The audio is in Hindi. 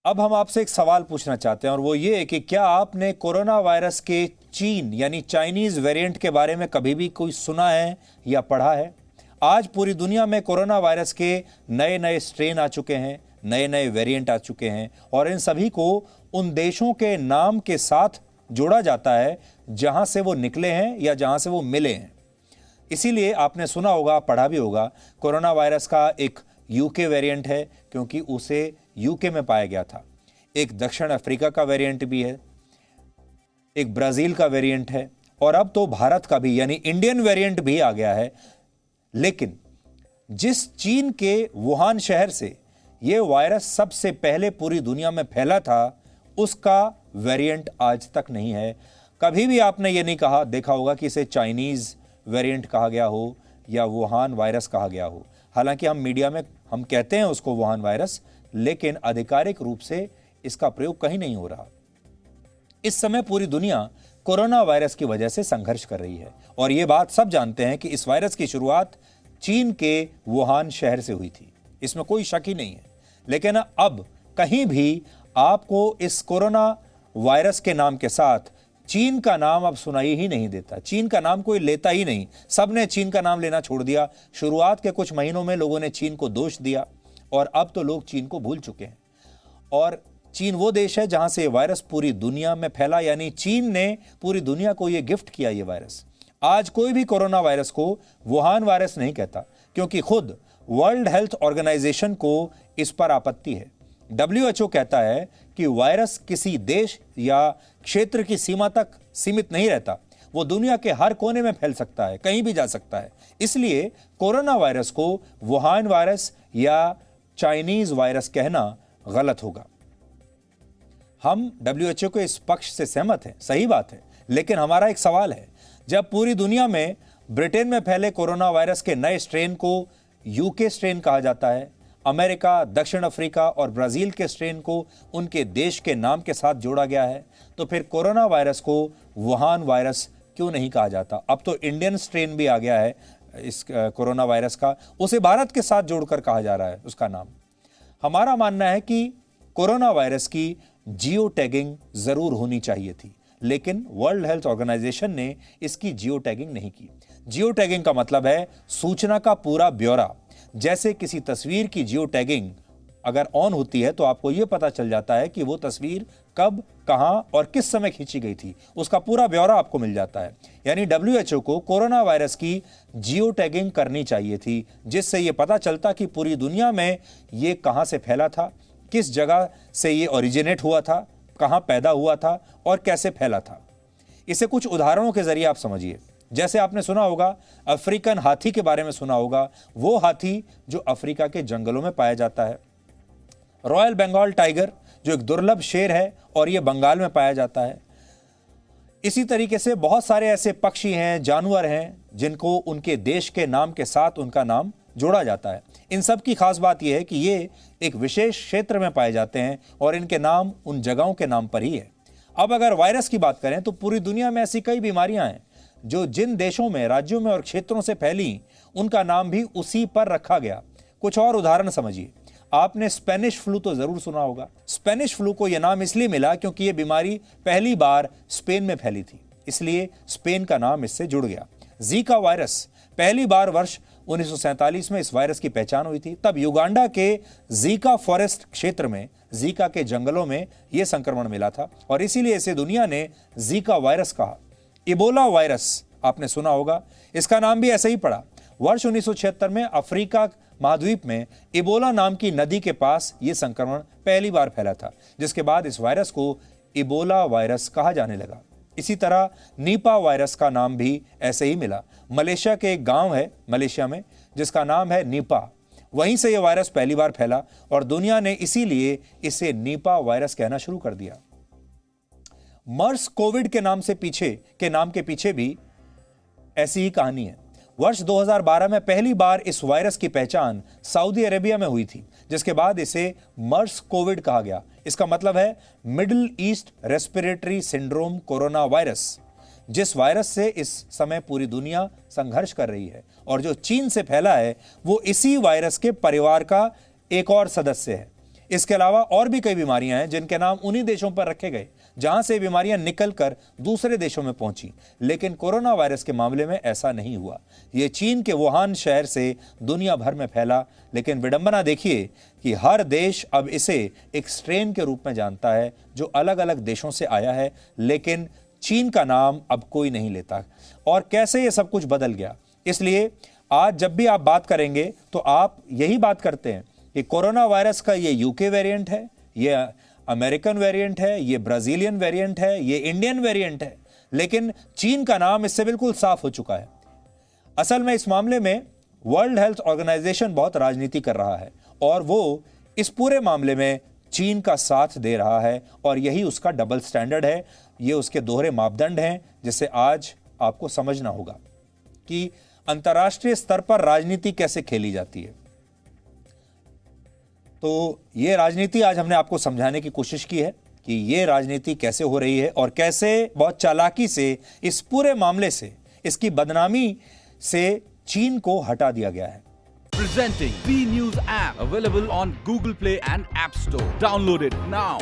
अब हम आपसे एक सवाल पूछना चाहते हैं और वो ये है कि क्या आपने कोरोना वायरस के चीन यानी चाइनीज वेरिएंट के बारे में कभी भी कोई सुना है या पढ़ा है। आज पूरी दुनिया में कोरोना वायरस के नए नए स्ट्रेन आ चुके हैं, नए नए वेरिएंट आ चुके हैं और इन सभी को उन देशों के नाम के साथ जोड़ा जाता है जहां से वो निकले हैं या जहां से वो मिले हैं। इसीलिए आपने सुना होगा, पढ़ा भी होगा, कोरोना वायरस का एक यूके वेरिएंट है क्योंकि उसे यूके में पाया गया था। एक दक्षिण अफ्रीका का वेरिएंट भी है, एक ब्राजील का वेरिएंट है और अब तो भारत का भी यानी इंडियन वेरिएंट भी आ गया है। लेकिन जिस चीन के वुहान शहर से यह वायरस सबसे पहले पूरी दुनिया में फैला था, उसका वेरिएंट आज तक नहीं है। कभी भी आपने ये नहीं कहा, देखा होगा कि इसे चाइनीज वेरिएंट कहा गया हो या वुहान वायरस कहा गया हो। हालांकि हम मीडिया में हम कहते हैं उसको वुहान वायरस, लेकिन आधिकारिक रूप से इसका प्रयोग कहीं नहीं हो रहा। इस समय पूरी दुनिया कोरोना वायरस की वजह से संघर्ष कर रही है और यह बात सब जानते हैं कि इस वायरस की शुरुआत चीन के वुहान शहर से हुई थी, इसमें कोई शक ही नहीं है। लेकिन अब कहीं भी आपको इस कोरोना वायरस के नाम के साथ चीन का नाम अब सुनाई ही नहीं देता। चीन का नाम कोई लेता ही नहीं, सबने चीन का नाम लेना छोड़ दिया। शुरुआत के कुछ महीनों में लोगों ने चीन को दोष दिया और अब तो लोग चीन को भूल चुके हैं। और चीन वो देश है जहां से ये वायरस पूरी दुनिया में फैला, यानी चीन ने पूरी दुनिया को ये गिफ्ट किया ये वायरस। आज कोई भी कोरोना वायरस को वुहान वायरस नहीं कहता क्योंकि खुद वर्ल्ड हेल्थ ऑर्गेनाइजेशन को इस पर आपत्ति है। WHO कहता है कि वायरस किसी देश या क्षेत्र की सीमा तक सीमित नहीं रहता, वो दुनिया के हर कोने में फैल सकता है, कहीं भी जा सकता है। इसलिए कोरोना वायरस को वुहान वायरस या चाइनीज वायरस कहना गलत होगा। हम WHO के इस पक्ष से सहमत हैं, सही बात है, लेकिन हमारा एक सवाल है, जब पूरी दुनिया में ब्रिटेन में फैले कोरोना वायरस के नए स्ट्रेन को यूके स्ट्रेन कहा जाता है, अमेरिका, दक्षिण अफ्रीका और ब्राजील के स्ट्रेन को उनके देश के नाम के साथ जोड़ा गया है, तो फिर कोरोना वायरस को वुहान वायरस क्यों नहीं कहा जाता? अब तो इंडियन स्ट्रेन भी आ गया है इस कोरोना वायरस का, उसे भारत के साथ जोड़कर कहा जा रहा है उसका नाम। हमारा मानना है कि कोरोना वायरस की जियो टैगिंग जरूर होनी चाहिए थी, लेकिन वर्ल्ड हेल्थ ऑर्गेनाइजेशन ने इसकी जियो टैगिंग नहीं की। जियो टैगिंग का मतलब है सूचना का पूरा ब्यौरा। जैसे किसी तस्वीर की जियो टैगिंग अगर ऑन होती है तो आपको यह पता चल जाता है कि वो तस्वीर कब, कहां और किस समय खींची गई थी, उसका पूरा ब्यौरा आपको मिल जाता है। यानी WHO को कोरोना वायरस की जियो टैगिंग करनी चाहिए थी, जिससे यह पता चलता कि पूरी दुनिया में यह कहां से फैला था, किस जगह से यह ओरिजिनेट हुआ था, कहां पैदा हुआ था और कैसे फैला था। इसे कुछ उदाहरणों के जरिए आप समझिए। जैसे आपने सुना होगा, अफ्रीकन हाथी के बारे में सुना होगा, वो हाथी जो अफ्रीका के जंगलों में पाया जाता है। रॉयल बंगाल टाइगर जो एक दुर्लभ शेर है और ये बंगाल में पाया जाता है। इसी तरीके से बहुत सारे ऐसे पक्षी हैं, जानवर हैं जिनको उनके देश के नाम के साथ उनका नाम जोड़ा जाता है। इन सब की खास बात यह है कि ये एक विशेष क्षेत्र में पाए जाते हैं और इनके नाम उन जगहों के नाम पर ही है। अब अगर वायरस की बात करें तो पूरी दुनिया में ऐसी कई बीमारियां हैं जो जिन देशों में, राज्यों में और क्षेत्रों से फैली, उनका नाम भी उसी पर रखा गया। कुछ और उदाहरण समझिए। आपने स्पेनिश फ्लू तो जरूर सुना होगा। स्पेनिश फ्लू को यह नाम इसलिए मिला क्योंकि यह बीमारी पहली बार स्पेन में फैली थी, इसलिए स्पेन का नाम इससे जुड़ गया। जीका वायरस पहली बार वर्ष 1947 में इस वायरस की पहचान हुई थी। तब युगांडा के जीका फॉरेस्ट क्षेत्र में, जीका के जंगलों में यह संक्रमण मिला था और इसीलिए इसे दुनिया ने जीका वायरस कहा। इबोला वायरस आपने सुना होगा, इसका नाम भी ऐसा ही पड़ा। वर्ष 1976 में अफ्रीका महाद्वीप में इबोला नाम की नदी के पास यह संक्रमण पहली बार फैला था, जिसके बाद इस वायरस को इबोला वायरस कहा जाने लगा। इसी तरह नीपा वायरस का नाम भी ऐसे ही मिला। मलेशिया के एक गांव है मलेशिया में जिसका नाम है नीपा, वहीं से यह वायरस पहली बार फैला और दुनिया ने इसीलिए इसे नीपा वायरस कहना शुरू कर दिया। मर्स कोविड के नाम के पीछे भी ऐसी ही कहानी है। वर्ष 2012 में पहली बार इस वायरस की पहचान सऊदी अरेबिया में हुई थी, जिसके बाद इसे मर्स कोविड कहा गया। इसका मतलब है middle east respiratory syndrome corona virus, जिस वायरस से इस समय पूरी दुनिया संघर्ष कर रही है और जो चीन से फैला है वो इसी वायरस के परिवार का एक और सदस्य है। इसके अलावा और भी कई बीमारियां हैं जिनके नाम उन्हीं देशों पर रखे गए जहां से बीमारियां निकलकर दूसरे देशों में पहुंची, लेकिन कोरोना वायरस के मामले में ऐसा नहीं हुआ। यह चीन के वुहान शहर से दुनिया भर में फैला, लेकिन विडंबना देखिए कि हर देश अब इसे एक स्ट्रेन के रूप में जानता है जो अलग अलग देशों से आया है, लेकिन चीन का नाम अब कोई नहीं लेता। और कैसे ये सब कुछ बदल गया, इसलिए आज जब भी आप बात करेंगे तो आप यही बात करते हैं कि कोरोना वायरस का ये यूके वेरिएंट है, ये अमेरिकन वेरिएंट है, ये ब्राजीलियन वेरिएंट है, ये इंडियन वेरिएंट है, लेकिन चीन का नाम इससे बिल्कुल साफ हो चुका है। असल में इस मामले में वर्ल्ड हेल्थ ऑर्गेनाइजेशन बहुत राजनीति कर रहा है और वो इस पूरे मामले में चीन का साथ दे रहा है और यही उसका डबल स्टैंडर्ड है, ये उसके दोहरे मापदंड हैं, जिसे आज आपको समझना होगा कि अंतर्राष्ट्रीय स्तर पर राजनीति कैसे खेली जाती है। तो ये राजनीति आज हमने आपको समझाने की कोशिश की है कि ये राजनीति कैसे हो रही है और कैसे बहुत चालाकी से इस पूरे मामले से, इसकी बदनामी से चीन को हटा दिया गया है। Presenting B News app available on Google Play and App Store. Download it now.